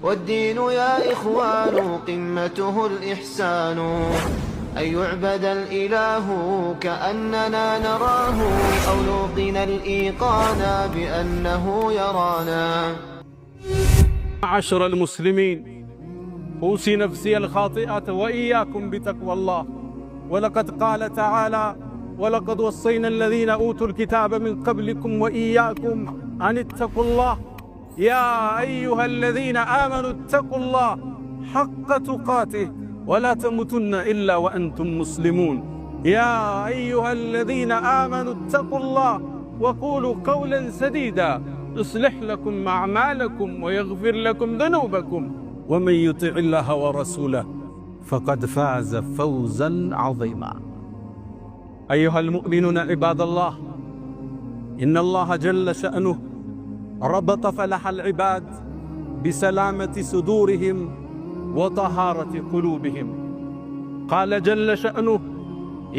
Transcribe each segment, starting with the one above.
والدين يا إخوان قمته الإحسان، أن يعبد الإله كأننا نراه، أو نوقن الإيقان بأنه يرانا. معاشر المسلمين، أوصي نفسي الخاطئة وإياكم بتقوى الله. ولقد قال تعالى: ولقد وصينا الذين أوتوا الكتاب من قبلكم وإياكم أن اتقوا الله يا أيها الذين آمنوا اتقوا الله حق تقاته ولا تموتن إلا وأنتم مسلمون. يا أيها الذين آمنوا اتقوا الله وقولوا قولا سديدا يصلح لكم أعمالكم ويغفر لكم ذنوبكم، ومن يطع الله ورسوله فقد فاز فوزا عظيما. أيها المؤمنون عباد الله، إن الله جل شأنه ربط فلاح العباد بسلامة صدورهم وطهارة قلوبهم. قال جل شأنه: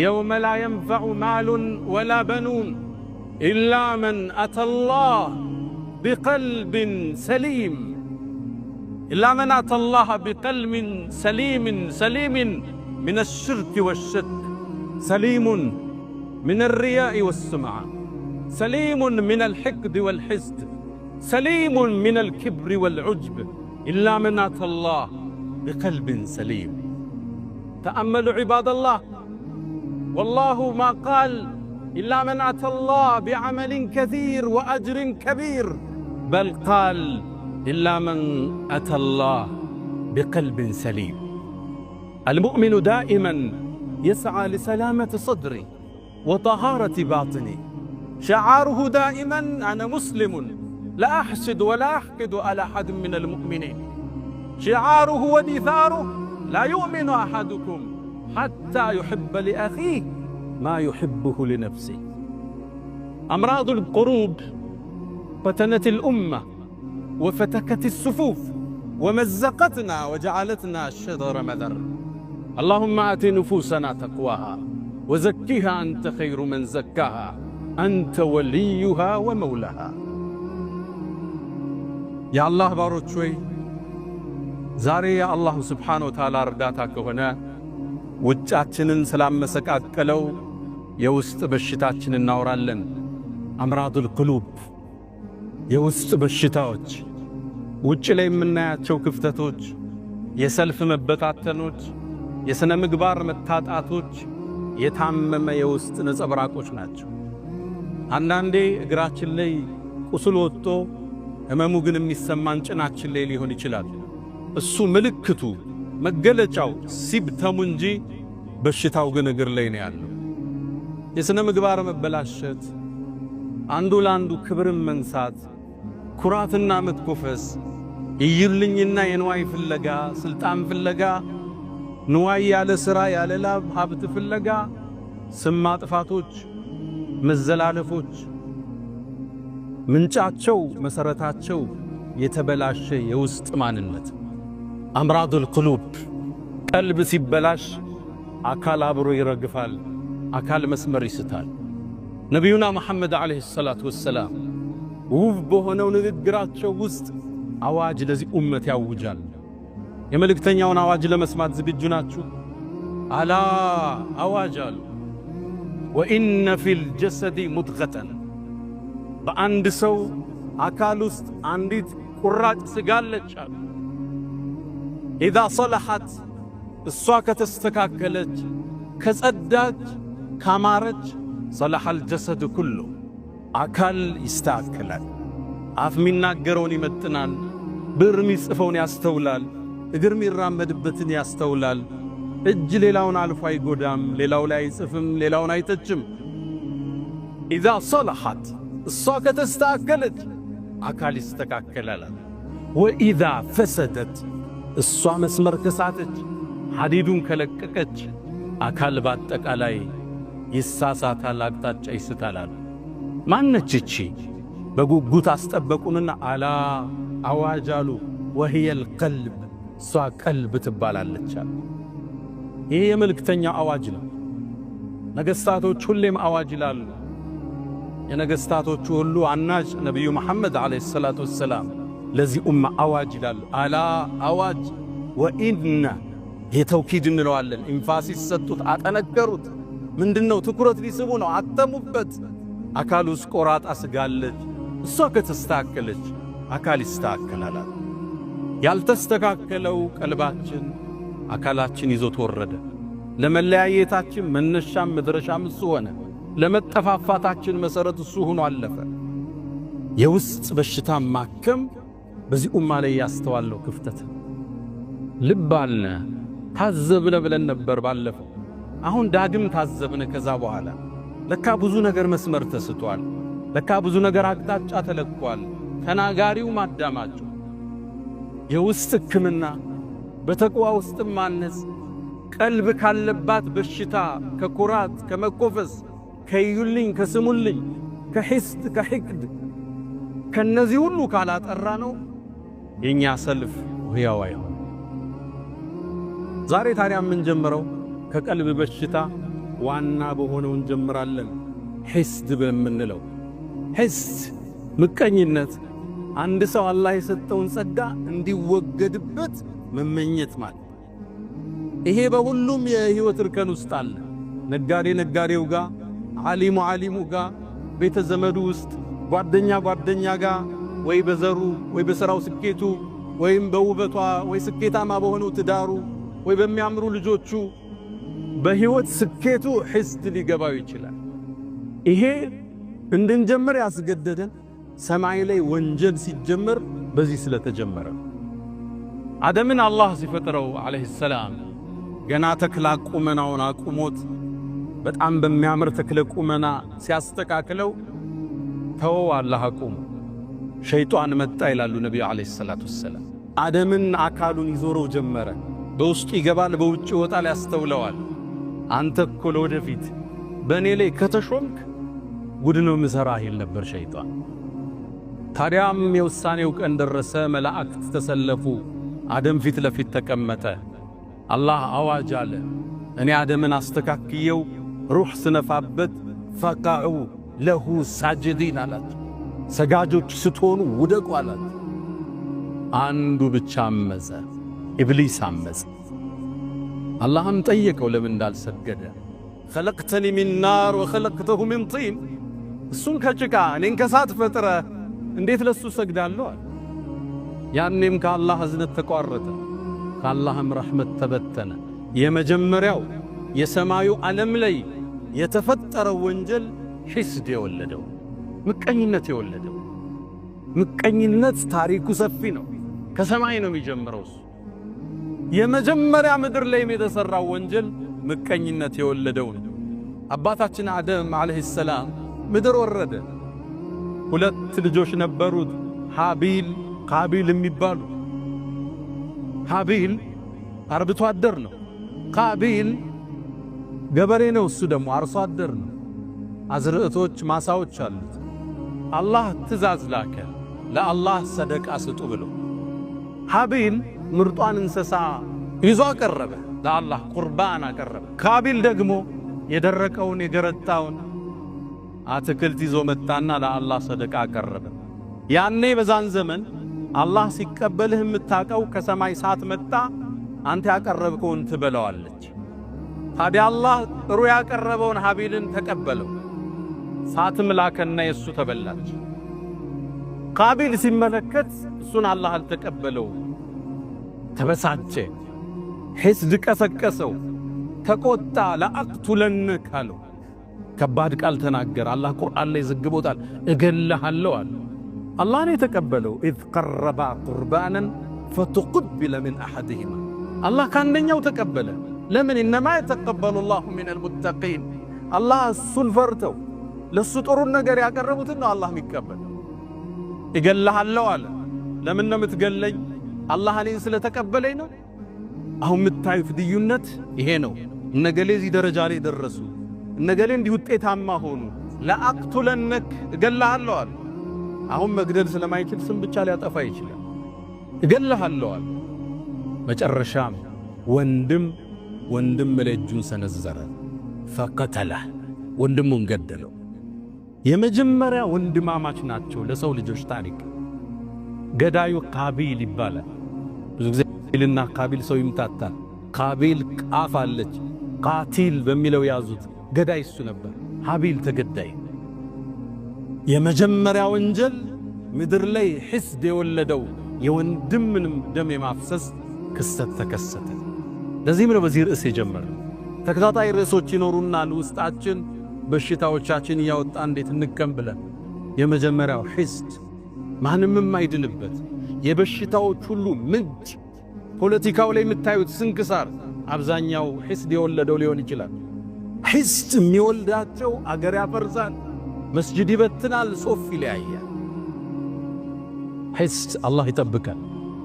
يوم لا ينفع مال ولا بنون إلا من أتى الله بقلب سليم، إلا من أتى الله بقلب سليم من الشرك والشك، سليم من الرياء والسمعة، سليم من الحقد والحسد، سليم من الكبر والعجب، إلا من أتى الله بقلب سليم. تأملوا عباد الله، والله ما قال إلا من أتى الله بعمل كثير وأجر كبير، بل قال إلا من أتى الله بقلب سليم. المؤمن دائما يسعى لسلامة صدره وطهارة باطنه، شعاره دائما: أنا مسلم لا أحسد ولا أحقد على أحد من المؤمنين. شعاره ودثاره: لا يؤمن أحدكم حتى يحب لأخيه ما يحبه لنفسه. أمراض القلوب فتنت الأمة وفتكت الصفوف ومزقتنا وجعلتنا شذر مذر. اللهم آت نفوسنا تقواها وزكها أنت خير من زكاها أنت وليها ومولاها. يا الله باروች ሆይ ዛሬ የአላሁ ስብሓነሁ ወተዓላ እርዳታ ከሆነ ውጫችንን ስላመሰቃቀለው የውስጥ በሽታችን እናወራለን። አምራዱል ቁሉብ፣ የውስጥ በሽታዎች፣ ውጭ ላይ የምናያቸው ክፍተቶች፣ የሰልፍ መበታተኖች፣ የሥነ ምግባር መታጣቶች የታመመ የውስጥ ነጸብራቆች ናቸው። አንዳንዴ እግራችን ላይ ቁስል ወጥቶ ህመሙ ግን የሚሰማን ጭናችን ላይ ሊሆን ይችላል። እሱ ምልክቱ መገለጫው ሲብተሙ እንጂ በሽታው ግን እግር ላይ ነው ያለው። የሥነ ምግባር መበላሸት፣ አንዱ ለአንዱ ክብርን መንሳት፣ ኩራትና መትኮፈስ፣ ይይልኝና የንዋይ ፍለጋ፣ ስልጣን ፍለጋ፣ ንዋይ ያለ ሥራ ያለ ላብ ሀብት ፍለጋ፣ ስም ማጥፋቶች፣ መዘላለፎች ምንጫቸው መሰረታቸው የተበላሸ የውስጥ ማንነት። አምራዱል ቁሉብ፣ ቀልብ ሲበላሽ አካል አብሮ ይረግፋል፣ አካል መስመር ይስታል። ነቢዩና መሐመድ ዓለይሂ ሰላቱ ወሰላም ውብ በሆነው ንግግራቸው ውስጥ አዋጅ ለዚህ ኡመት ያውጃል። የመልእክተኛውን አዋጅ ለመስማት ዝግጁ ናችሁ? አላ አዋጅ አሉ። ወኢነ ፊል ጀሰዲ ሙድገተን፣ በአንድ ሰው አካል ውስጥ አንዲት ቁራጭ ስጋለች አሉ። ኢዛ ሰለሐት፣ እሷ ከተስተካከለች ከጸዳች ካማረች፣ ሰለሐል ጀሰድ ኩሉ፣ አካል ይስተካከላል። አፍ የሚናገረውን ይመጥናል፣ ብዕር የሚጽፈውን ያስተውላል፣ እግር የሚራመድበትን ያስተውላል። እጅ ሌላውን አልፎ አይጎዳም፣ ሌላው ላይ አይጽፍም፣ ሌላውን አይተችም። ኢዛ ሰለሐት፣ እሷ ከተስተካከለች አካል ይስተካከላል። ወኢዛ ፈሰደት፣ እሷ መስመር ከሳተች ሐዲዱን ከለቀቀች አካል በአጠቃላይ ይሳሳታል፣ አቅጣጫ ይስታል። ማነች እቺ? በጉጉት አስጠበቁንና አላ አዋጅ አሉ። ወህየል ቀልብ፣ እሷ ቀልብ ትባላለች አሉ። ይህ የመልእክተኛው አዋጅ ነው። ነገሥታቶች ሁሌም አዋጅ ይላሉ። የነገሥታቶቹ ሁሉ አናጅ ነቢዩ መሐመድ ዓለይሂ ሰላቱ ወሰላም ለዚህ ኡማ አዋጅ ይላሉ። አላ አዋጅ ወኢነ የተውኪድ እንለዋለን። ኢንፋሲስ ሰጡት፣ አጠነከሩት። ምንድነው? ትኩረት ሊስቡ ነው። አተሙበት። አካል ውስጥ ቆራጣ ስጋለች። እሷ ከተስተካከለች አካል ይስተካከላል። ያልተስተካከለው ቀልባችን አካላችን ይዞት ወረደ። ለመለያየታችን መነሻም መድረሻም እሱ ሆነ። ለመጠፋፋታችን መሰረት እሱ ሆኖ አለፈ። የውስጥ በሽታ ማከም በዚህ ኡማ ላይ ያስተዋለው ክፍተት ልብ አለ። ታዘብነ ብለን ነበር ባለፈው። አሁን ዳግም ታዘብነ። ከዛ በኋላ ለካ ብዙ ነገር መስመር ተስቷል። ለካ ብዙ ነገር አቅጣጫ ተለቋል። ተናጋሪው ማዳማጩ የውስጥ ሕክምና በተቅዋ ውስጥ ማነጽ ቀልብ ካለባት በሽታ ከኩራት ከመኮፈስ ከዩልኝ ከስሙልኝ ከሂስድ ከሂቅድ ከነዚህ ሁሉ ካላጠራ ነው የኛ ሰልፍ ህያው አይሆን። ዛሬ ታዲያ ምን ጀምረው ከቀልብ በሽታ ዋና በሆነው እንጀምራለን። ሂስድ በመንለው ሂስድ ምቀኝነት አንድ ሰው አላህ የሰጠውን ጸጋ እንዲወገድበት መመኘት ማለት ይሄ በሁሉም የህይወት እርከን ውስጥ አለ። ነጋዴ ነጋዴው ጋር፣ ዓሊሙ ዓሊሙ ጋር፣ ቤተ ዘመዱ ውስጥ፣ ጓደኛ ጓደኛ ጋር፣ ወይ በዘሩ ወይ በሥራው ስኬቱ ወይም በውበቷ ወይ ስኬታማ በሆነው ትዳሩ ወይ በሚያምሩ ልጆቹ በህይወት ስኬቱ ሂስድ ሊገባው ይችላል። ይሄ እንድንጀምር ያስገደደን ሰማይ ላይ ወንጀል ሲጀመር በዚህ ስለተጀመረ አደምን አላህ ሲፈጥረው አለይሂ ሰላም ገና ተክለ ቁመናውን አቁሞት በጣም በሚያምር ተክለ ቁመና ሲያስተካክለው ተወው አላህ አቁሞ ሸይጣን መጣ ይላሉ ነብዩ አለይሂ ሰላቱ ወሰለም። አደምን አካሉን ይዞረው ጀመረ። በውስጡ ይገባል፣ በውጭ ይወጣል፣ ያስተውለዋል። አንተ እኮ ለወደፊት በእኔ ላይ ከተሾምክ ጉድ ነው ምሰራህ ይል ነበር ሸይጣን። ታዲያም የውሳኔው ቀን ደረሰ። መላእክት ተሰለፉ። አደም ፊት ለፊት ተቀመጠ። አላህ አዋጅ አለ። እኔ አደምን አስተካክየው ሩህ ስነፋበት ፈቃዑ ለሁ ሳጅዲን አላቸው። ሰጋጆች ስትሆኑ ውደቁ አላቸው። አንዱ ብቻ አመፀ፣ ኢብሊስ አመፀ። አላህም ጠየቀው ለምን እንዳልሰገደ። ኸለቅተኒ ሚን ናር ወኸለቅተሁ ሚን ጢን፣ እሱን ከጭቃ እኔን ከሳት ፈጥረ እንዴት ለሱ ሰግዳለሁ? ያኔም ከአላህ እዝነት ተቋረጠ፣ ከአላህም ረሕመት ተበተነ። የመጀመሪያው የሰማዩ ዓለም ላይ የተፈጠረው ወንጀል ሂስድ የወለደው ምቀኝነት የወለደው። ምቀኝነት ታሪኩ ሰፊ ነው። ከሰማይ ነው የሚጀምረው። የመጀመሪያ ምድር ላይ የተሰራው ወንጀል ምቀኝነት የወለደው ነው። አባታችን አደም አለይሂ ሰላም ምድር ወረደ። ሁለት ልጆች ነበሩት፣ ሃቢል ቃቢል የሚባሉ። ሃቢል አርብቶ አደር ነው። ቃቢል ገበሬ ነው። እሱ ደግሞ አርሶ አደር ነው። አዝርዕቶች ማሳዎች አሉት። አላህ ትእዛዝ ላከ ለአላህ ሰደቃ ስጡ ብሎ። ሃቢል ምርጧን እንስሳ ይዞ አቀረበ፣ ለአላህ ቁርባን አቀረበ። ቃቢል ደግሞ የደረቀውን የገረጣውን አትክልት ይዞ መጣና ለአላህ ሰደቃ አቀረበ። ያኔ በዛን ዘመን አላህ ሲቀበልህ የምታቀው ከሰማይ ሳት መጣ፣ አንተ ያቀረብከውን ትበለዋለች። ታዲያ አላህ ጥሩ ያቀረበውን ሃቢልን ተቀበለው። ሳትም ላከና የሱ ተበላች። ቃቢል ሲመለከት እሱን አላህ አልተቀበለው፣ ተበሳጨ፣ ሂስድ ቀሰቀሰው፣ ተቆጣ። ለአቅቱለነክ አለው። ከባድ ቃል ተናገረ። አላህ ቁርአን ላይ ዘግቦታል። እገልሃለሁ አለ። አላህ ነው የተቀበለው። ኢዝ ቀረባ ቁርባናን ፈተቁቢለ ሚን አሐዲሂማ፣ አላህ ካንደኛው ተቀበለ። ለምን? ኢነማ የተቀበሉ ላሁ ሚነል ሙተቂን፣ አላህ እሱን ፈርተው ለሱ ጥሩን ነገር ያቀረቡትን ነው አላህ የሚቀበል። እገልሃለሁ አለ። ለምን ነው የምትገለኝ? አላህ እኔን ስለተቀበለኝ ነው። አሁን የምታዩት ልዩነት ይሄ ነው። እነገሌ እዚህ ደረጃ ላይ ደረሱ፣ እነገሌ እንዲህ ውጤታማ ሆኑ። ለአቅቱለነክ እገልሃለሁ አለ። አሁን መግደል ስለማይችል ስም ብቻ ሊያጠፋ ይችላል። እገልሃለሁ አለ። መጨረሻም ወንድም ለእጁን ሰነዘረ፣ ፈቀተለህ፣ ወንድሙን ገደለው። የመጀመሪያ ወንድማማች ናቸው ለሰው ልጆች ታሪክ። ገዳዩ ቃቢል ይባላል። ብዙ ጊዜ ቃቢልና ቃቢል ሰው ይምታታል። ቃቢል ቃፍ አለች፣ ቃቲል በሚለው ያዙት። ገዳይ እሱ ነበር። ሀቢል ተገዳይ። የመጀመሪያ ወንጀል ምድር ላይ ሒስድ የወለደው የወንድምንም ደም የማፍሰስ ክስተት ተከሰተ። ለዚህም ነው በዚህ ርዕስ የጀመርነው። ተከታታይ ርዕሶች ይኖሩናል ውስጣችን በሽታዎቻችን እያወጣ እንዴት እንቀም ብለን። የመጀመሪያው ሒስድ ማንም የማይድንበት የበሽታዎች ሁሉ ምንጭ። ፖለቲካው ላይ የምታዩት ስንክሳር አብዛኛው ሒስድ የወለደው ሊሆን ይችላል። ሒስድ የሚወልዳቸው አገር ያፈርሳል፣ መስጂድ ይበትናል፣ ሶፍ ይለያያል። ሒስድ አላህ ይጠብቃል።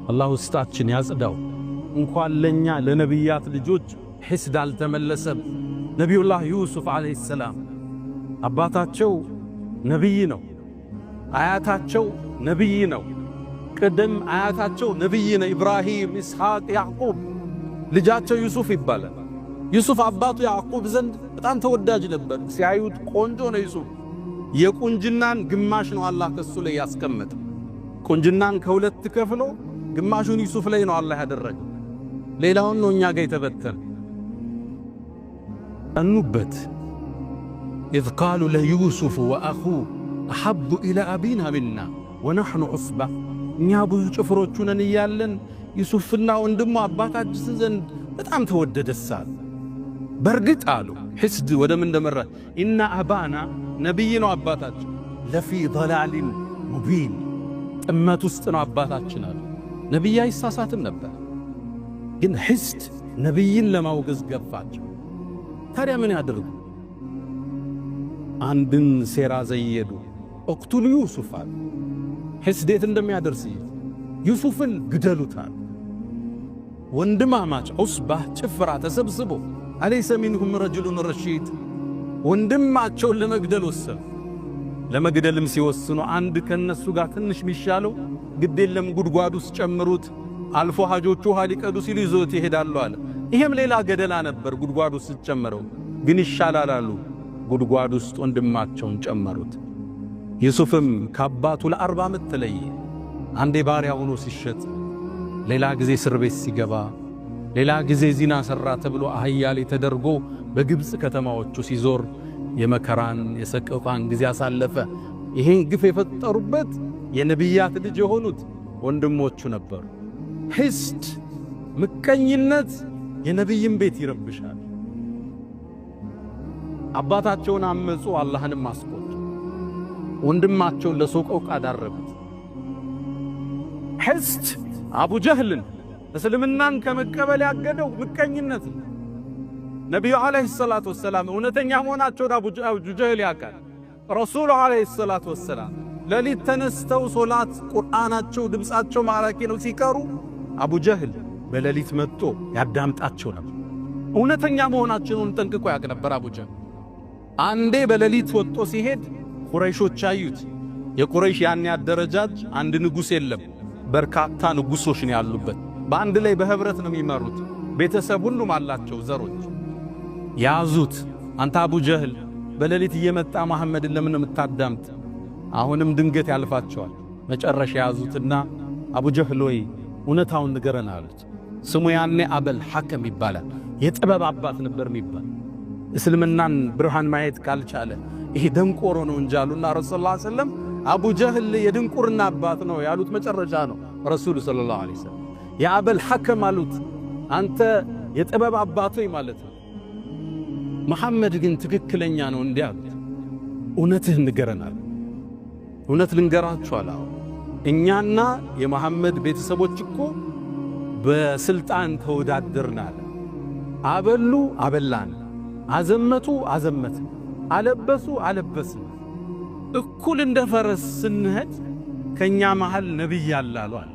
አላህ ውስጣችን ያጽዳው። እንኳን ለኛ ለነቢያት ልጆች ሒስድ አልተመለሰም። ነቢዩላህ ዩሱፍ ዓለይሂ ሰላም አባታቸው ነቢይ ነው፣ አያታቸው ነቢይ ነው። ቅድም አያታቸው ነቢይ ነው፣ ኢብራሂም፣ ኢስሐቅ፣ ያዕቁብ። ልጃቸው ዩሱፍ ይባላል። ዩሱፍ አባቱ ያዕቁብ ዘንድ በጣም ተወዳጅ ነበር። ሲያዩት ቆንጆ ነው ዩሱፍ። የቁንጅናን ግማሽ ነው አላህ ከሱ ላይ ያስቀመጠ። ቁንጅናን ከሁለት ከፍሎ ግማሹን ዩሱፍ ላይ ነው አላህ ያደረገው፣ ሌላውን ነው እኛ ጋር የተበተነ። አኑበት ኢዝ ቃሉ ለዩሱፍ ወአኹሁ አሐቡ ኢላ አቢና ሚና ወነሕኑ ዑስባ። እኛ ብዙ ጭፍሮቹ ነን እያለን ዩሱፍና ወንድሙ አባታችን ዘንድ በጣም ተወደደሳል። በርግጥ አሉ ሒስድ ወደ ምን እንደመራ ኢና አባና ነቢይ ነው አባታችን፣ ለፊ ضላሊን ሙቢን ጥመት ውስጥ ነው አባታችን አሉ። ነቢይ አይሳሳትም ነበር፣ ግን ሒስድ ነቢይን ለማውገዝ ገፋቸው። ታዲያ ምን ያደርጉ? አንድን ሴራ ዘየዱ። እቅቱሉ ዩሱፍ አሉ። ሒስድ የት እንደሚያደርስ ዩሱፍን ግደሉታል። ወንድማማች ዑስባህ ጭፍራ ተሰብስቦ አለይሰ ሚንሁም ረጅሉን ረሺድ ወንድማቸውን ለመግደል ወሰኑ። ለመግደልም ሲወስኑ አንድ ከነሱ ጋር ትንሽ ሚሻለው ግድ የለም ጉድጓድ ውስጥ ጨምሩት፣ አልፎ ሐጆቹ ውሃ ሊቀዱ ሲሉ ይዞት ይሄዳሉ አለ። ይሄም ሌላ ገደላ ነበር። ጉድጓድ ውስጥ ጨመረው፣ ግን ይሻላል አሉ። ጉድጓድ ውስጥ ወንድማቸውን ጨመሩት። ዩሱፍም ከአባቱ ለ40 ዓመት ተለየ። አንዴ ባሪያ ሆኖ ሲሸጥ፣ ሌላ ጊዜ እስር ቤት ሲገባ፣ ሌላ ጊዜ ዚና ሠራ ተብሎ አህያ ላይ ተደርጎ በግብፅ ከተማዎቹ ሲዞር የመከራን የሰቆቃን ጊዜ አሳለፈ። ይሄን ግፍ የፈጠሩበት የነቢያት ልጅ የሆኑት ወንድሞቹ ነበሩ። ሒስድ ምቀኝነት የነቢይን ቤት ይረብሻል። አባታቸውን አመፁ፣ አላህንም አስቆጡ። ወንድማቸውን ለሰቆቃ ዳረጉት። ሒስድ አቡ ጀህልን እስልምናን ከመቀበል ያገደው ምቀኝነት። ነቢዩ ዓለይሂ ሰላቱ ወሰላም እውነተኛ መሆናቸውን አቡ ጀህል ያውቃል። ረሱሉ ዓለይሂ ሰላቱ ወሰላም ሌሊት ተነስተው ሶላት ቁርአናቸው ድምፃቸው ማራኪ ነው ሲቀሩ አቡ ጀህል በሌሊት መጥቶ ያዳምጣቸው ነበር። እውነተኛ መሆናቸውን ጠንቅቆ ያውቅ ነበር አቡ ጀህል። አንዴ በሌሊት ወጥቶ ሲሄድ ቁረይሾች አዩት። የቁረይሽ ያን ያደረጃጅ አንድ ንጉሥ የለም፣ በርካታ ንጉሶች ነው ያሉበት። በአንድ ላይ በህብረት ነው የሚመሩት። ቤተሰብ ሁሉም አላቸው ዘሮች። ያዙት። አንተ አቡ ጀህል በሌሊት እየመጣ መሐመድን ለምን የምታዳምጥ? አሁንም ድንገት ያልፋቸዋል። መጨረሻ ያዙትና አቡ ጀህል ወይ እውነታውን ንገረን አሉት። ስሙ ያኔ አበል ሐከም ይባላል። የጥበብ አባት ነበር የሚባል። እስልምናን ብርሃን ማየት ካልቻለ ይሄ ደንቆሮ ነው እንጂ አሉና ረሱል ሰለላሁ ዐለይሂ ወሰለም አቡ ጀህል የድንቁርና አባት ነው ያሉት መጨረሻ ነው ረሱል ሰለላሁ ዐለይሂ ወሰለም። የአበል ሐከም አሉት አንተ የጥበብ አባት ሆይ ማለት ነው። መሐመድ ግን ትክክለኛ ነው እንዲህ አሉት። እውነትህ ንገረናል። እውነት ልንገራችሁ አለ። እኛና የመሐመድ ቤተሰቦች እኮ በስልጣን ተወዳደርናል። አበሉ አበላን፣ አዘመቱ አዘመትን፣ አለበሱ አለበስን። እኩል እንደ ፈረስ ስንሄድ ከኛ መሃል ነብይ ያላሉ አለ።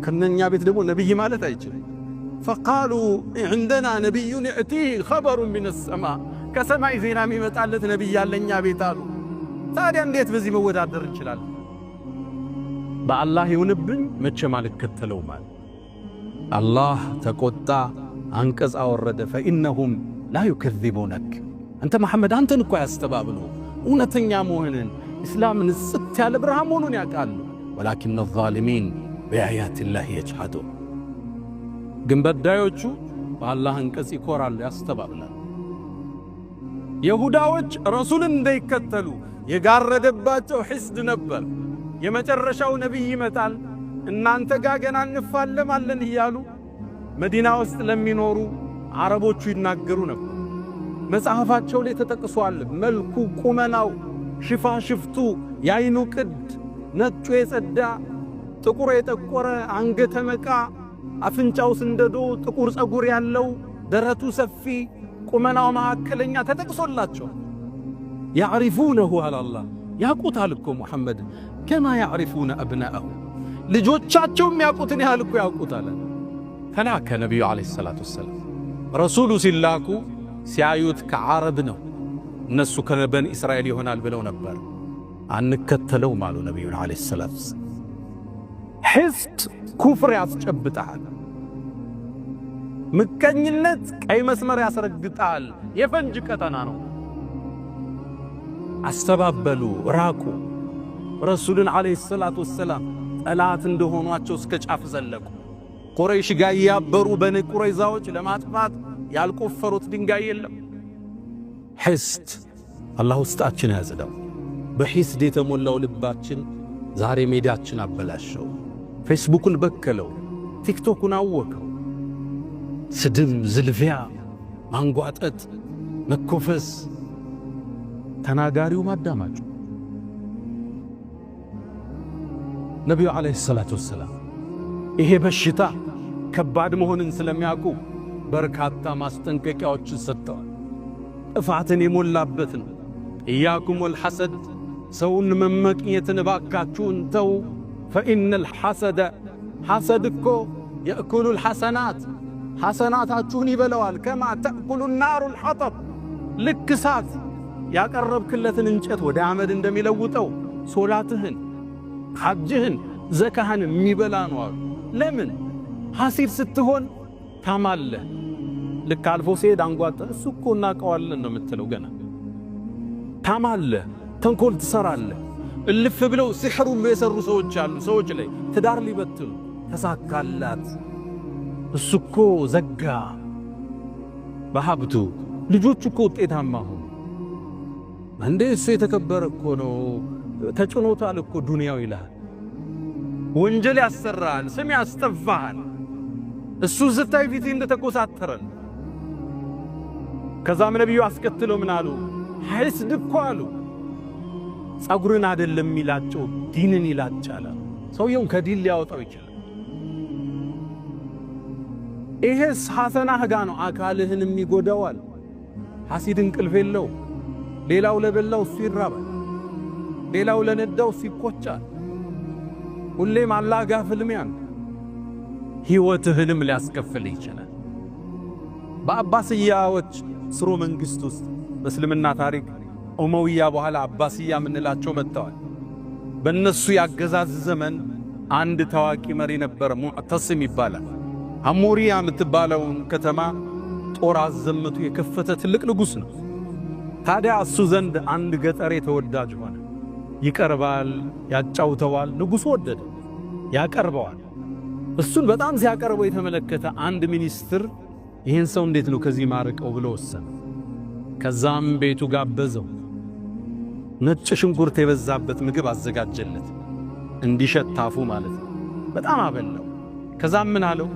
ከነኛ ቤት ደግሞ ነብይ ማለት አይችልም። ፈቃሉ عندنا ነብይ يأتي خبر من السماء ከሰማይ ዜና የሚመጣለት ነብይ ያለኛ ቤት አሉ። ታዲያ እንዴት በዚህ መወዳደር እንችላለን? በአላህ ይሁንብኝ መቼም አልከተለው ማለት አላህ ተቆጣ፣ አንቀጽ አወረደ። فإنهم لا يكذبونك አንተ መሐመድ አንተን እኮ ያስተባብሉ እውነተኛ መሆንን እስላምን ጽት ያለ ብርሃን መሆኑን ያውቃሉ። ወላኪነ ዛሊሚን ቢአያቲላሂ የጅሐዱን። ግን በዳዮቹ በአላህ አንቀጽ ይኮራሉ፣ ያስተባብላሉ። ይሁዳዎች ረሱልን እንዳይከተሉ የጋረደባቸው ሒስድ ነበር። የመጨረሻው ነቢይ ይመጣል እናንተ ጋር ገና እንፋለማለን እያሉ መዲና ውስጥ ለሚኖሩ አረቦቹ ይናገሩ ነበር። መጽሐፋቸው ላይ ተጠቅሷል። መልኩ፣ ቁመናው፣ ሽፋሽፍቱ፣ የአይኑ ቅድ ነጩ የጸዳ ጥቁር የጠቆረ አንገተ መቃ አፍንጫው ስንደዶ ጥቁር ጸጉር ያለው ደረቱ ሰፊ ቁመናው መካከለኛ ተጠቅሶላቸው ያዕሪፉነሁ አላህ ያቁታል እኮ ሙሐመድ ከማ ያዕሪፉነ አብናአሁ ልጆቻቸውም ያቁትን ያህል እኮ ያቁታል። ተላከ ነቢዩ ዓለይሂ ሰላቱ ወሰላም ረሱሉ ሲላኩ ሲያዩት ከዓረብ ነው። እነሱ ከበኒ እስራኤል ይሆናል ብለው ነበር። አንከተለውም አሉ ነቢዩን ዓለይሂ ሰላቱ ወሰላም። ሒስድ ኩፍር ያስጨብጣል። ምቀኝነት ቀይ መስመር ያስረግጣል። የፈንጅ ቀጠና ነው። አስተባበሉ፣ ራቁ። ረሱልን ዓለይሂ ሰላቱ ወሰላም ጠላት እንደሆኗቸው እስከ ጫፍ ዘለቁ። ቁረይሽ ጋር ያበሩ በኒ ቁረይዛዎች ለማጥፋት ያልቆፈሩት ድንጋይ የለም። ሒስድ አላህ ውስጣችን ያጽዳው። በሒስድ የተሞላው ልባችን ዛሬ ሜዳችን አበላሸው። ፌስቡክን በከለው፣ ቲክቶክን አወከው። ስድም፣ ዝልፊያ፣ ማንጓጠጥ፣ መኮፈስ፣ ተናጋሪው ማዳማጩ። ነቢዩ ዓለይሂ ሰላቱ ወሰላም ይሄ በሽታ ከባድ መሆንን ስለሚያውቁ በርካታ ማስጠንቀቂያዎችን ሰጥተዋል። ጥፋትን የሞላበትን ኢያኩም ወልሐሰድ ሰውን መመቅኘትን እባካችሁን ተው። ፈኢነል ሐሰደ ሐሰድ እኮ የእኩሉል ሐሰናት ሐሰናታችሁን ይበለዋል። ከማ ተእኩሉ ናሩል ሐጠብ ልክ እሳት ያቀረብክለትን እንጨት ወደ አመድ እንደሚለውጠው ሶላትህን፣ ሐጅህን፣ ዘካህን የሚበላ ነው አሉ። ለምን ሐሲድ ስትሆን ታማለህ። ልክ አልፎ ሲሄድ አንጓጠ እሱ እኮ እናቀዋለን ነው የምትለው። ገና ታማለህ፣ ተንኮል ትሰራለህ። እልፍ ብለው ሲሕሩ የሰሩ ሰዎች አሉ። ሰዎች ላይ ትዳር ሊበትሉ ተሳካላት። እሱ እኮ ዘጋ በሀብቱ፣ ልጆቹ እኮ ውጤታማ ሆኑ። እንዴ እሱ የተከበረ እኮ ነው ተጭኖታል እኮ ዱንያው ይላል። ወንጀል ያሰራል፣ ስም ያስጠፋል። እሱ ስታይ ፊት እንደተኮሳተረን። ከዛም ነቢዩ አስከትለው ምን አሉ? ሒስድ እኮ አሉ ጸጉርን አይደለም ይላጨው ዲንን ይላጫል። ሰውየውን ከዲን ሊያወጣው ይችላል። ይሄስ ሐሰናህ ጋ ነው አካልህንም ይጎዳዋል። ሐሲድ እንቅልፍ የለው። ሌላው ለበላው እሱ ይራባል፣ ሌላው ለነዳው እሱ ይቆጫል። ሁሌም አላህ ጋር ፍልሚያን ሕይወትህንም ሊያስከፍል ይችላል። በአባስያዎች ስሮ መንግሥት ውስጥ በእስልምና ታሪክ ኡመውያ በኋላ አባስያ የምንላቸው መጥተዋል። በእነሱ ያገዛዝ ዘመን አንድ ታዋቂ መሪ ነበር፣ ሙዕተስም ይባላል። አሞሪያ የምትባለውን ከተማ ጦር አዘምቱ የከፈተ ትልቅ ንጉሥ ነው። ታዲያ እሱ ዘንድ አንድ ገጠሬ ተወዳጅ ሆነ። ይቀርባል፣ ያጫውተዋል። ንጉሡ ወደደ፣ ያቀርበዋል። እሱን በጣም ሲያቀርበው የተመለከተ አንድ ሚኒስትር ይህን ሰው እንዴት ነው ከዚህ ማርቀው ብሎ ወሰነ። ከዛም ቤቱ ጋበዘው። ነጭ ሽንኩርት የበዛበት ምግብ አዘጋጀለት፣ እንዲሸታፉ ማለት ነው። በጣም አበላው። ከዛም ምን አለው?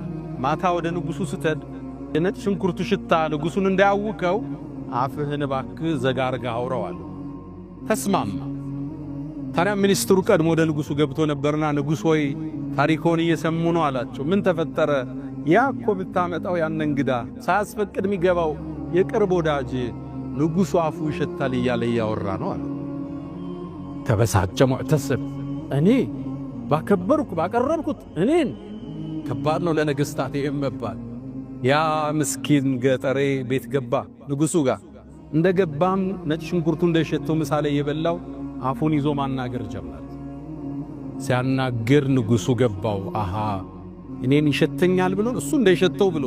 ማታ ወደ ንጉሡ ስትሄድ የነጭ ሽንኩርቱ ሽታ ንጉሡን እንዳያውከው አፍህን እባክህ ዘጋርጋ አውራዋል። ተስማማ። ታዲያ ሚኒስትሩ ቀድሞ ወደ ንጉሡ ገብቶ ነበርና ንጉሥ ሆይ ታሪኮን እየሰሙ ነው አላቸው። ምን ተፈጠረ? ያ እኮ ብታመጣው ያን እንግዳ ሳያስፈቅድ የሚገባው የቅርብ ወዳጅ ንጉሡ አፉ ይሸታል እያለ እያወራ ነው አለ። ተበሳጨ ሙዕተስም። እኔ ባቀረብኩት እኔን ከባድ ነው ለነገሥታት የመባል። ያ ምስኪን ገጠሬ ቤት ገባ ንጉሡ ጋር። እንደ ገባም ነጭ ሽንኩርቱ እንደሸተው ምሳሌ የበላው አፉን ይዞ ማናገር ጀመረ። ሲያናግር ንጉሡ ገባው። አሃ እኔን ይሸተኛል ብሎ እሱ እንደሸተው ብሎ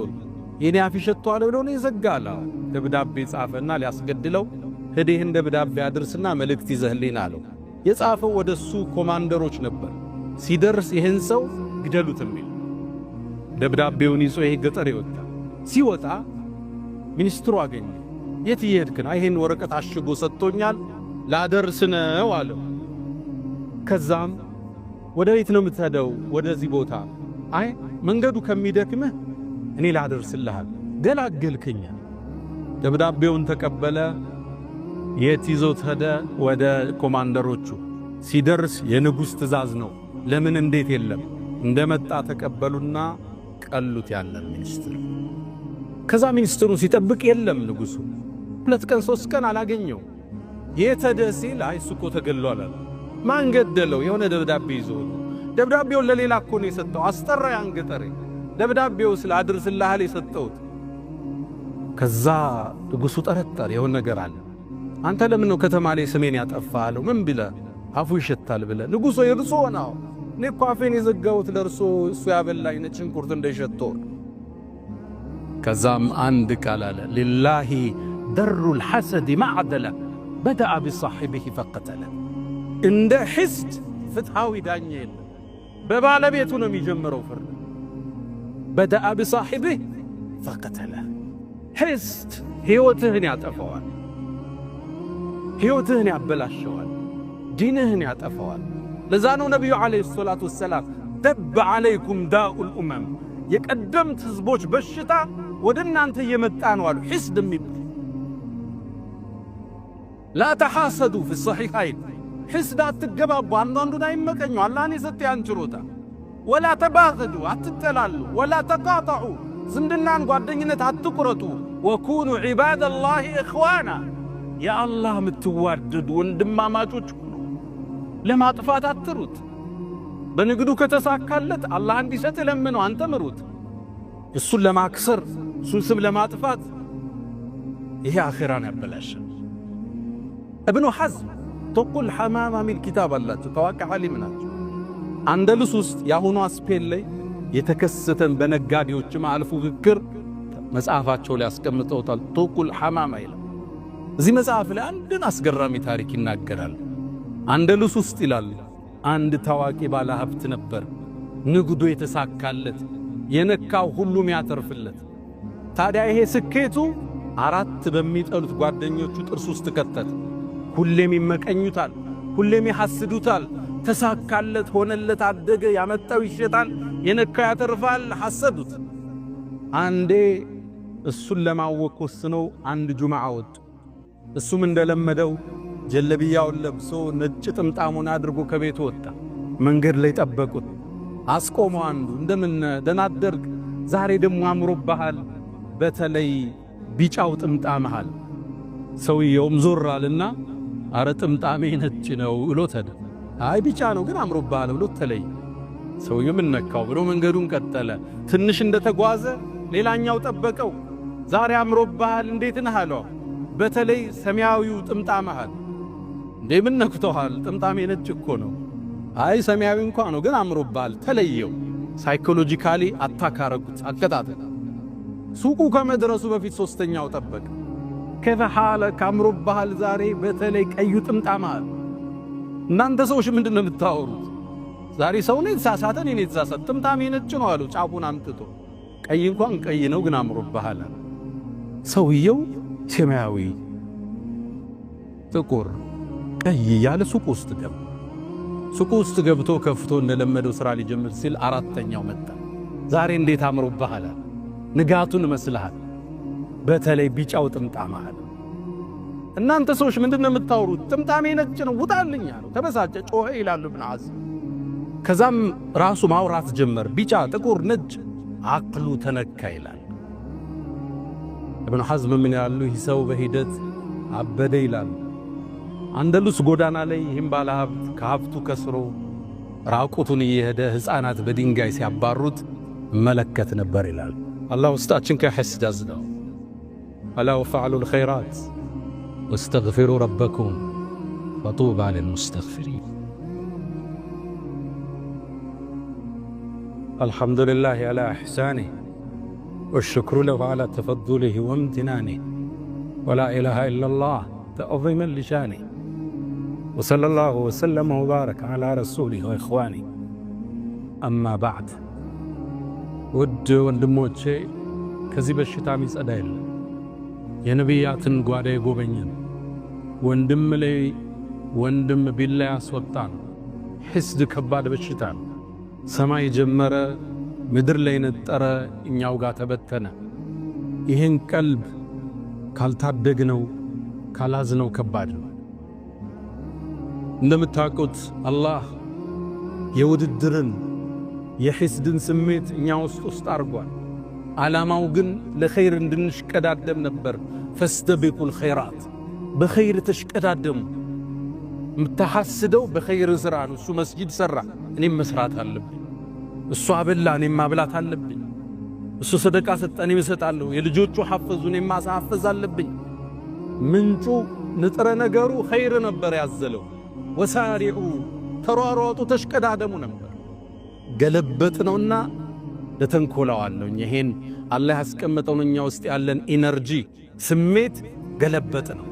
የኔ አፍ ይሸተዋል ብሎ ነው ይዘጋላ። ደብዳቤ ጻፈና ሊያስገድለው ሄደህ ደብዳቤ አድርስና መልእክት ይዘህልኝ አለው። የጻፈው ወደሱ ኮማንደሮች ነበር። ሲደርስ ይህን ሰው ግደሉት የሚል ደብዳቤውን ይዞ ይሄ ገጠር ይወጣ። ሲወጣ ሚኒስትሩ አገኘ። የት እየሄድክ ነው? ይሄን ወረቀት አሽጎ ሰጥቶኛል ላደርስ ነው አለው። ከዛም ወደ ቤት ነው የምትሄደው? ወደዚህ ቦታ። አይ መንገዱ ከሚደክምህ እኔ ላደርስልሃል፣ ገላገልከኛ። ደብዳቤውን ተቀበለ። የት ይዞት ሄደ? ወደ ኮማንደሮቹ። ሲደርስ የንጉሥ ትእዛዝ ነው። ለምን እንዴት የለም። እንደመጣ ተቀበሉና ቀሉት ያለን ሚኒስትር። ከዛ ሚኒስትሩ ሲጠብቅ የለም ንጉሡ። 2 ቀን 3 ቀን አላገኘው። የት ሄደ ሲል አይ እሱ እኮ ተገሏል አለ። ማን ገደለው? የሆነ ደብዳቤ ይዞ። ደብዳቤውን ለሌላ እኮ ነው የሰጠው። አስጠራ ያን ገጠሬ። ደብዳቤው ስለ አድርስልሃል የሰጠሁት። ከዛ ንጉሡ ጠረጠረ። የሆነ ነገር አለ። አንተ ለምን ነው ከተማ ላይ ስሜን ያጠፋኸው? ምን ብለህ አፉ ይሸታል ብለህ? ንጉሡ እርሶ ነው። እኔ እኮ አፌን የዘጋሁት ለእርሶ እሱ ያበላኝ ነጭ ሽንኩርት እንደሸተው። ከዛም አንድ ቃል አለ። ሊላሂ ደሩል ሐሰድ ማዕደለ በደአ ቢሳሒቢሂ ፈቀተለ። እንደ ሒስድ ፍትሃዊ ዳኛ የለም። በባለቤቱ ነው የሚጀምረው ፍርድ። በደአ ቢሳሒቢሂ ፈቀተለ። ሒስድ ሕይወትህን ያጠፈዋል፣ ሕይወትህን ያበላሸዋል፣ ዲንህን ያጠፈዋል። ለዛ ነው ነቢዩ ዓለይሂ ሰላቱ ወሰላም ደብ ዓለይኩም ዳኡል ኡመም፣ የቀደምት ሕዝቦች በሽታ ወደ እናንተ እየመጣ ነው አሉ። ሒስድ የሚባል ላ ተሐሰዱ ፊ ሰሒሐይን፣ ሒስድ አትገባቡ፣ አንዳንዱን አይመቀኙ፣ አላህን የሰጠ ያን ችሮታ። ወላ ተባገዱ፣ አትጠላሉ። ወላ ተቃጠዑ፣ ዝምድናን ጓደኝነት አትቁረጡ። ወኩኑ ዒባደላሂ እኽዋና፣ የአላህ የምትዋደዱ ወንድማማቾች ሁኑ። ለማጥፋት አትሩት። በንግዱ ከተሳካለት አላህ እንዲሰጥ ለምነው፣ አንተ ምሩት። እሱን ለማክሰር እሱን ስም ለማጥፋት ይሄ አኺራን ያበላሻል። እብኑ ሐዝም ተቁል ሐማማ ሚል ኪታብ አላቸው። ታዋቂ ዓሊም ናቸው። አንደሉስ ውስጥ የአሁኗ ስፔን ላይ የተከሰተን በነጋዴዎች መሃል ፉክክር መጽሐፋቸው ላይ ያስቀምጠውታል። ተቁል ሐማማ ይላል። እዚህ መጽሐፍ ላይ አንድን አስገራሚ ታሪክ ይናገራል። አንደሉስ ውስጥ ይላል አንድ ታዋቂ ባለ ሀብት ነበር። ንግዱ የተሳካለት፣ የነካው ሁሉም ያተርፍለት። ታዲያ ይሄ ስኬቱ 4 በሚጠሉት ጓደኞቹ ጥርስ ውስጥ ከተተ። ሁሌም ይመቀኙታል፣ ሁሌም ይሐስዱታል። ተሳካለት፣ ሆነለት፣ አደገ፣ ያመጣው ይሸጣል፣ የነካው ያተርፋል። ሐሰዱት። አንዴ እሱን ለማወቅ ወስነው አንድ ጁምዓ ወጡ። እሱም እንደለመደው ጀለብያውን ለብሶ ነጭ ጥምጣሙን አድርጎ ከቤቱ ወጣ። መንገድ ላይ ጠበቁት። አስቆመው። አንዱ እንደምን ደህና አደርክ? ዛሬ ደግሞ አምሮብሃል፣ በተለይ ቢጫው ጥምጣምሃል። ሰውየውም ዞር አለና አረ ጥምጣሜ ነጭ ነው ብሎ ተደ። አይ ቢጫ ነው ግን አምሮብሃል ብሎ ተለይ። ሰውየው ምን ነካው ብሎ መንገዱን ቀጠለ። ትንሽ እንደተጓዘ ሌላኛው ጠበቀው። ዛሬ አምሮብሃል፣ እንዴት ነህ አለው። በተለይ ሰማያዊው ጥምጣምሃል። እንዴ ምን ነክቶሃል? ጥምጣሜ ነጭ እኮ ነው። አይ ሰማያዊ እንኳን ነው ግን አምሮብሃል። ተለየው። ሳይኮሎጂካሊ አታክ አረጉት፣ አቀጣጠለ። ሱቁ ከመድረሱ በፊት ሶስተኛው ጠበቀ። ከፈሐለ ካምሮብሃል ዛሬ በተለይ ቀዩ ጥምጣምሃል። እናንተ ሰዎች ምንድነው የምታወሩት? ዛሬ ሰው ነው የተሳሳተ፣ እኔ የተሳሳተ። ጥምጣሜ ነጭ ነው አሉ ጫፉን አምጥቶ። ቀይ እንኳን ቀይ ነው ግን አምሮብሃል። ሰውየው ሰማያዊ፣ ጥቁር፣ ቀይ ያለ ሱቅ ውስጥ ገባ። ሱቅ ውስጥ ገብቶ ከፍቶ እንደለመደው ሥራ ሊጀምር ሲል አራተኛው መጣ። ዛሬ እንዴት አምሮብሃል፣ ንጋቱን መስልሃል፣ በተለይ ቢጫው ጥምጣምሃል። እናንተ ሰዎች ምንድነው የምታወሩት? ጥምጣሜ ነጭ ነው ውጣልኝ አለው። ተበሳጨ፣ ጮኸ ይላሉ ኢብኑ ሐዝም። ከዛም ራሱ ማውራት ጀመር። ቢጫ፣ ጥቁር፣ ነጭ አቅሉ ተነካ ይላል ኢብኑ ሐዝም። ምን ያሉ ይህ ሰው በሂደት አበደ ይላል። አንደሉስ ጎዳና ላይ ይህም ባለ ሀብት ከሀብቱ ከስሮ ራቁቱን እየሄደ ሕፃናት በድንጋይ ሲያባሩት መለከት ነበር ይላል። አላህ ውስጣችን ከሐስድ አዝነው። አላ ወፈዕሉ ልኸይራት ወስተግፊሩ ረበኩም ወጡባ ልልሙስተግፊሪን። አልሐምዱሊላህ አላ ኢሕሳኒህ ወሽክሩ ለሁ አላ ተፈዱሊህ ወምትናኒህ ወላ ኢላሃ ኢለላህ ተዕዚመን ሊሻኒህ ወሰለላሁ ወሰለመ ወባረከ አላ ረሱሊህ ወኢኽዋኒህ أما بعد ውድ ወንድሞቼ ከዚህ በሽታ የሚጸዳ የለም። የነቢያትን ጓዳ የጎበኘን ወንድም ላይ ወንድም ቢላ ያስወጣን ሕስድ ከባድ በሽታ ነው። ሰማይ ጀመረ ምድር ላይ ነጠረ እኛው ጋር ተበተነ። ይህን ቀልብ ካልታደግነው ካላዝነው ከባድ ነው። እንደምታውቁት አላህ የውድድርን የሕስድን ስሜት እኛ ውስጥ አርጓል። ዓላማው ግን ለኸይር እንድንሽቀዳደም ነበር። ፈስተቢቁል ኸይራት በኸይር ተሽቀዳደሙ። ምታሐስደው በኸይር ሥራ ነው። እሱ መስጂድ ሠራ እኔም መስራት አለብኝ። እሱ አበላ እኔም ማብላት አለብኝ። እሱ ሰደቃ ሰጠ እኔም እሰጣለሁ። የልጆቹ ሐፈዙ እኔም ማሳሐፈዝ አለብኝ። ምንጩ ንጥረ ነገሩ ኸይር ነበር ያዘለው። ወሳሪዑ ተሯሯጡ ተሽቀዳደሙ ነበር። ገለበጥ ነውና ለተንኮላዋለሁ። ይሄን አላህ ያስቀመጠውን እኛ ውስጥ ያለን ኢነርጂ ስሜት ገለበጥ ነው።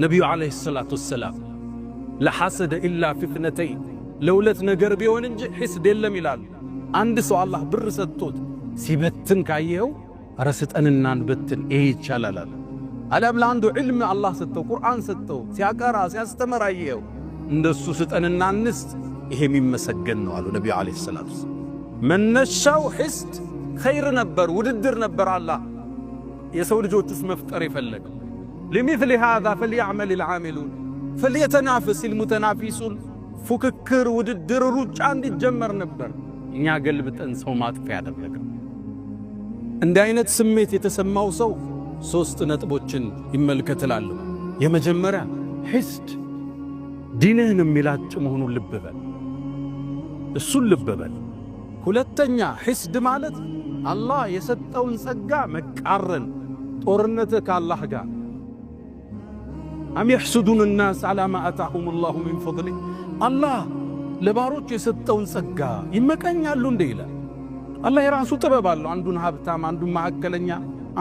ነቢዩ ዓለይሂ ሰላቱ ወሰላም ለሐሰደ ኢላ ፊትነተይ ለሁለት ነገር ቢሆን እንጂ ሕስድ የለም ይላሉ። አንድ ሰው አላህ ብር ሰጥቶት ሲበትን ካየው ኧረ ስጠንና እንበትን ይሄ ይቻላል አለ። አለም ለአንዱ ዕልም አላህ ሰጠው ቁርአን ሰጠው ሲያቀራ ሲያስተምር አየው እንደሱ ስጠንና እንስጥ ይሄ የሚመሰገን ነው አሉ ነቢዩ ዓለይሂ ሰላቱ ወሰላም። መነሻው ሕስድ ኸይር ነበር፣ ውድድር ነበር። አላህ የሰው ልጆችስ መፍጠር የፈለገው ለሚስሊ ሃዛ ፈልያዕመል ልዓሚሉን ፈልየተናፍስ ልሙተናፊሱን ፉክክር፣ ውድድር፣ ሩጫ እንዲጀመር ነበር። እኛ ገልብጠን ሰው ማጥፊያ ያደረገው። እንዲህ አይነት ስሜት የተሰማው ሰው 3 ነጥቦችን ይመልከትላለሁ። የመጀመሪያ ሕስድ ዲንህን የሚላጭ መሆኑን ልብ በል፣ እሱን ልብ በል። ሁለተኛ ሕስድ ማለት አላህ የሰጠውን ጸጋ መቃረን፣ ጦርነት ከአላህ ጋር። አም የሕሱዱን الناس على ما آتاهم الله من فضله አላህ ለባሮች የሰጠውን ጸጋ ይመቀኛሉ እንደ ይላል። አላህ የራሱ ጥበብ አለው። አንዱን ሀብታም፣ አንዱን ማዕከለኛ፣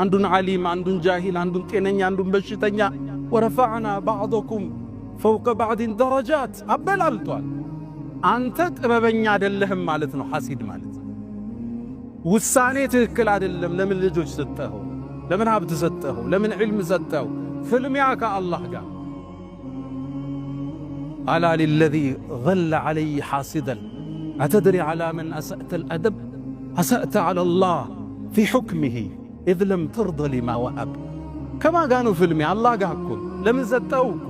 አንዱን ዓሊም፣ አንዱን ጃሂል፣ አንዱን ጤነኛ፣ አንዱን በሽተኛ። ወረፈዕና ባዕضኩም ፈውቀ ባዕድን ደረጃት አበላልቷል። አንተ ጥበበኛ አይደለህም ማለት ነው። ሐሲድ ማለት ውሳኔ ትክክል አይደለም። ለምን ልጆች ሰጠኸው? ለምን ሀብት ሰጠኸው? ለምን ዕልም ሰጠኸው? ፍልሚያ ከአላህ ጋር። አላ ሊለዚ ገለ ዐለይ ሐሲደን አተድሪ ዐላ መን አሰእተ ልአደብ አሰእተ ዐላ ላህ ፊ ሑክሚሂ ኢዝ ለም ትርደ ሊማ ወሀብ። ከማን ጋር ነው ፍልሚያ? አላህ ጋር እኮ። ለምን ሰጠኸው እኮ።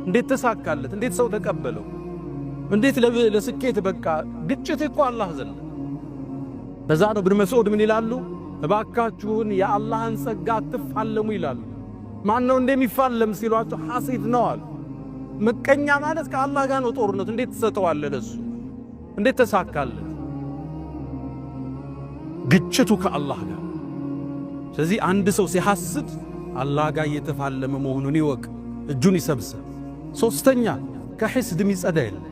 እንዴት ተሳካለት? እንዴት ሰው ተቀበለው? እንዴት ለስኬት በቃ? ግጭት እኮ አላህ ዘንድ። በዛ ነው ኢብኑ መስዑድ ምን ይላሉ? እባካችሁን የአላህን ጸጋ አትፋለሙ ይላሉ። ማን ነው እንደሚፋለም ሲሏቸው ሐሲድ ነው አሉ። ምቀኛ ማለት ከአላህ ጋር ነው ጦርነቱ። እንዴት ተሰጠዋለ ለሱ? እንዴት ተሳካለት? ግጭቱ ከአላህ ጋር። ስለዚህ አንድ ሰው ሲሐስድ አላህ ጋር እየተፋለመ መሆኑን ይወቅ፣ እጁን ይሰብስብ። ሶስተኛ ከሕስድ የሚጸዳ የለም።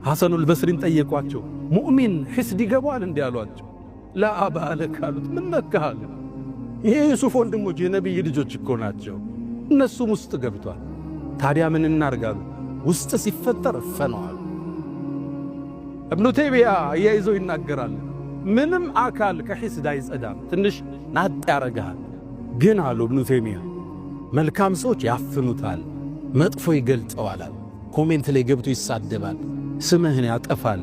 ሐሰኑል በስሪን ጠየቋቸው፣ ሙእሚን ሕስድ ይገባል እንዲህ አሏቸው። ላ አባለክ አሉት። ምን ነካህ? ይሄ ዩሱፍ ወንድሞች የነቢይ ልጆች እኮ ናቸው፣ እነሱም ውስጥ ገብቷል። ታዲያ ምን እናርጋሉ? ውስጥ ሲፈጠር ፈነዋል። እብኑ ተይሚያ እያይዘው ይናገራል። ምንም አካል ከሕስድ አይጸዳም፣ ትንሽ ናጥ ያረጋል። ግን አሉ እብኑ ተይሚያ መልካም ሰዎች ያፍኑታል፣ መጥፎ ይገልጸዋል። ኮሜንት ላይ ገብቶ ይሳደባል፣ ስምህን ያጠፋል፣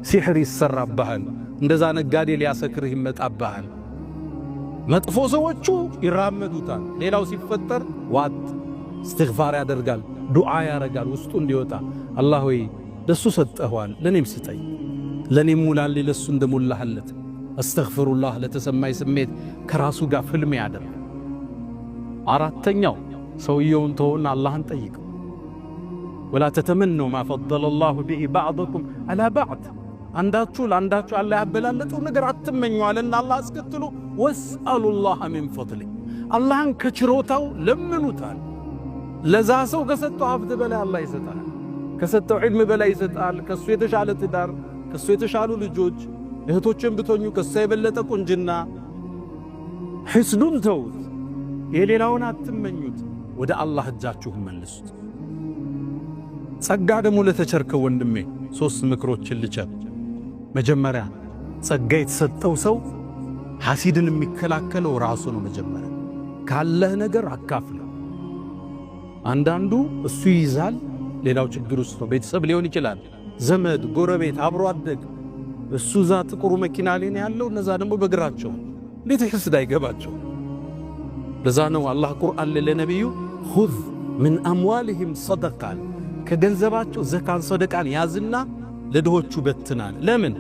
ሲሕር ይሰራብሃል፣ እንደዛ ነጋዴ ሊያሰክርህ ይመጣብሃል። መጥፎ ሰዎቹ ይራመዱታል። ሌላው ሲፈጠር ዋጥ እስትግፋር ያደርጋል፣ ዱዓ ያረጋል ውስጡ እንዲወጣ። አላህ ሆይ ለሱ ሰጠኸዋል፣ ለኔም ስጠኝ፣ ለኔም ሙላል ለሱ እንደሞላህለት። አስተግፍሩላህ ለተሰማይ ስሜት ከራሱ ጋር ፍልም ያደርግ። አራተኛው ሰውየውን ተውና አላህን ጠይቀው። ወላ ተተመኑ ማ ፈضለ ላሁ ቢሂ ባዕضኩም አላ ባዕድ። አንዳችሁ ለአንዳችሁ አላህ ያበላለጠው ነገር አትመኙ አለና አላህ አስከትሎ ወስአሉላህ ሚን ፈድሊ፣ አላህን ከችሮታው ለምኑታል። ለዛ ሰው ከሰጠው ሀብት በላይ አላህ ይሰጣል፣ ከሰጠው ዕልም በላይ ይሰጣል። ከሱ የተሻለ ትዳር፣ ከሱ የተሻሉ ልጆች፣ እህቶችን ብትሆኙ ከሱ የበለጠ ቁንጅና። ሕስዱን ተውት፣ የሌላውን አትመኙት፣ ወደ አላህ እጃችሁን መልሱት። ጸጋ ደግሞ ለተቸርከው ወንድሜ 3 ምክሮችን ልቸር። መጀመሪያ ጸጋ የተሰጠው ሰው ሐሲድን የሚከላከለው ራሱ ነው። መጀመሪያ ካለህ ነገር አካፍለው። አንዳንዱ እሱ ይይዛል፣ ሌላው ችግር ውስጥ ነው። ቤተሰብ ሊሆን ይችላል፣ ዘመድ፣ ጎረቤት፣ አብሮ አደግ። እሱ ዛ ጥቁሩ መኪና ላይ ያለው፣ እነዛ ደግሞ በእግራቸው። እንዴት ሕስድ አይገባቸው? ለዛ ነው አላህ ቁርአን ለነቢዩ ኹዝ ምን አምዋልህም ሰደቃን፣ ከገንዘባቸው ዘካን ሰደቃን ያዝና ለድሆቹ በትናል። ለምን?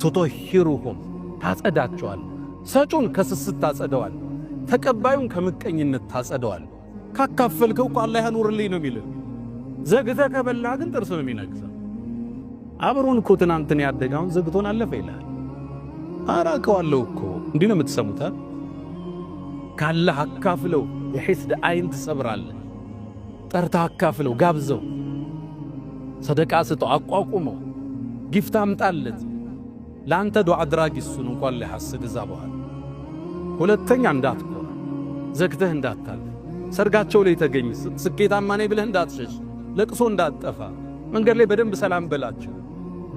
ቱጠሂሩሁም፣ ታጸዳቸዋል። ሰጩን ከስስት ታጸደዋል፣ ተቀባዩን ከምቀኝነት ታጸደዋል። ካካፈልከው እኮ አላህ ያኑርልኝ ነው የሚልህ። ዘግተህ ከበላህ ግን ጥርስ ነው የሚነክሰው። አብሮን እኮ ትናንትን ያደጋውን ዘግቶን አለፈ ይላል። አራቀዋለሁ እኮ እንዲህ ነው የምትሰሙት። ካለህ አካፍለው፣ የሕስድ አይን ትሰብራለህ። ጠርተህ አካፍለው፣ ጋብዘው፣ ሰደቃ ስጠው፣ አቋቁመው፣ ጊፍት አምጣለት። ለአንተ ዱዓ አድራጊ እሱን እንኳን ሊሐስድ እዛ በኋላ። ሁለተኛ እንዳትኮራ፣ ዘግተህ እንዳታልፍ። ሰርጋቸው ላይ ተገኝ፣ ስኬታማ ነኝ ብለህ እንዳትሸሽ፣ ለቅሶ እንዳትጠፋ። መንገድ ላይ በደንብ ሰላም በላቸው።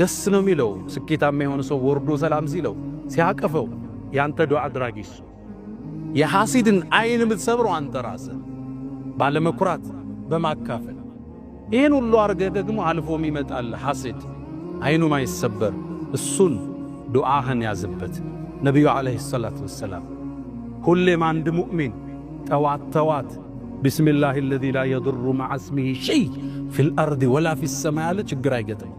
ደስ ነው የሚለው ስኬታማ የሆነ ሰው ወርዶ ሰላም ሲለው ሲያቀፈው፣ ያንተ ዱዓ አድራጊ እሱ። የሐሲድን አይን የምትሰብረው አንተ ራስህ ባለመኩራት በማካፈል። ይህን ሁሉ አርገህ ደግሞ አልፎም ይመጣል ሐሲድ አይኑ ማይሰበር። እሱን ዱዓህን ያዝበት። ነቢዩ ዓለይሂ ሰላቱ ወሰላም ሁሌም አንድ ሙእሚን ጠዋት ተዋት ቢስሚላሂ አለዚ ላ የዱሩ መዓ እስሚሂ ሸይ ፊል አርድ ወላ ፊስ ሰማይ ያለ ችግር አይገጥም።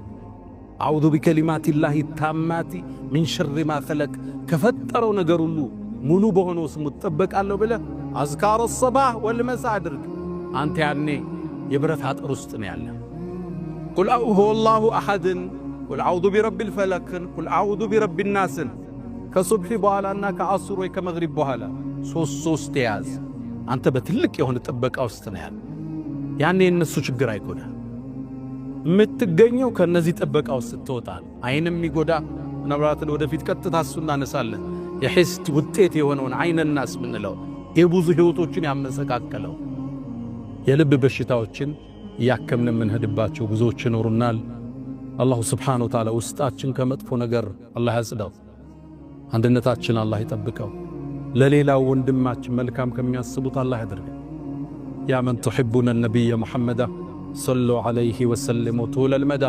አዑዙ ቢከሊማቲላሂ ታማቲ ሚን ሸሪ ማ ኸለቅ፣ ከፈጠረው ነገር ሁሉ ሙሉ በሆነው ስሙ እጠበቃለሁ ብለህ አዝካረ ሰባህ ወልመሳ አድርግ። አንተ ያኔ የብረት አጥር ውስጥ ነው ያለ። ቁል ሁወ አላሁ አሐድን፣ ቁል አዑዙ ቢረቢል ፈለክን፣ ቁል አዑዙ ቢረቢን ናስን ከሱብሒ በኋላና ከዐሱር ወይ ከመግሪብ በኋላ ሶስት ያዝ። አንተ በትልቅ የሆነ ጥበቃ ውስጥ ነው ያለ። ያኔ የነሱ ችግር አይጎዳ። የምትገኘው ከነዚህ ጥበቃ ውስጥ ትወጣል። አይንም ይጎዳ ምናልባትን ወደፊት ቀጥታ እሱ እናነሳለን። የሕስድ ውጤት የሆነውን አይነ ናስ ምንለው የብዙ ሕይወቶችን ያመሰቃቀለው የልብ በሽታዎችን እያከምን የምንሄድባቸው ብዙዎች ይኖሩናል። አላሁ ስብሓነሁ ወተዓላ ውስጣችን ከመጥፎ ነገር አላህ ያጽዳው። አንድነታችን አላህ ይጠብቀው። ለሌላው ወንድማችን መልካም ከሚያስቡት አላህ ያድርገን። ያ መን ትሕቡነ ነቢየ ሙሐመዳ ሰሉ ዐለይሂ ወሰሊሙ ጡለል መዳ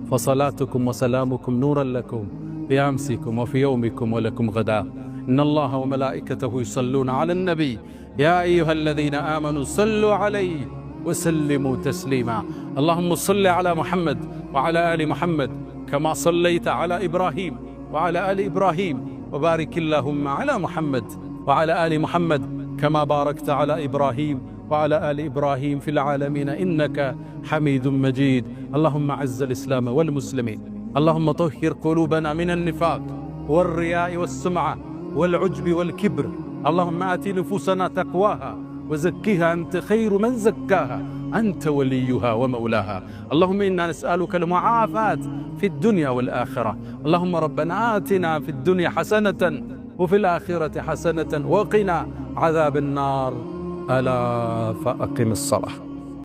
ፈሰላቱኩም ወሰላሙኩም ኑረን ለኩም ፊ አምሲኩም ወፊ የውሚኩም ወለኩም ገዳ ኢነላሃ ወመላኢከተሁ ዩሰሉነ ዐለን ነቢይ ያ አዩሃ አለዚነ አመኑ ሰሉ ዐለይሂ ወሰሊሙ ተስሊማ አላሁመ ሰሊ ዐላ ሙሐመድ ወዐላ አሊ ሙሐመድ ከማ ሰለይተ ዐላ ኢብራሂም ወዐላ አሊ ኢብራሂም وبارك اللهم على محمد وعلى آل محمد كما باركت على إبراهيم وعلى آل إبراهيم في العالمين إنك حميد مجيد. اللهم عز الإسلام والمسلمين، اللهم طهر قلوبنا من النفاق والرياء والسمعة والعجب والكبر. اللهم آت نفوسنا تقواها وزكها أنت خير من زكاها أنت وليها ومولاها. اللهم إنا نسألك المعافاة في الدنيا والآخرة. اللهم ربنا آتنا في الدنيا حسنة وفي الآخرة حسنة وقنا عذاب النار. ألا فأقم الصلاة.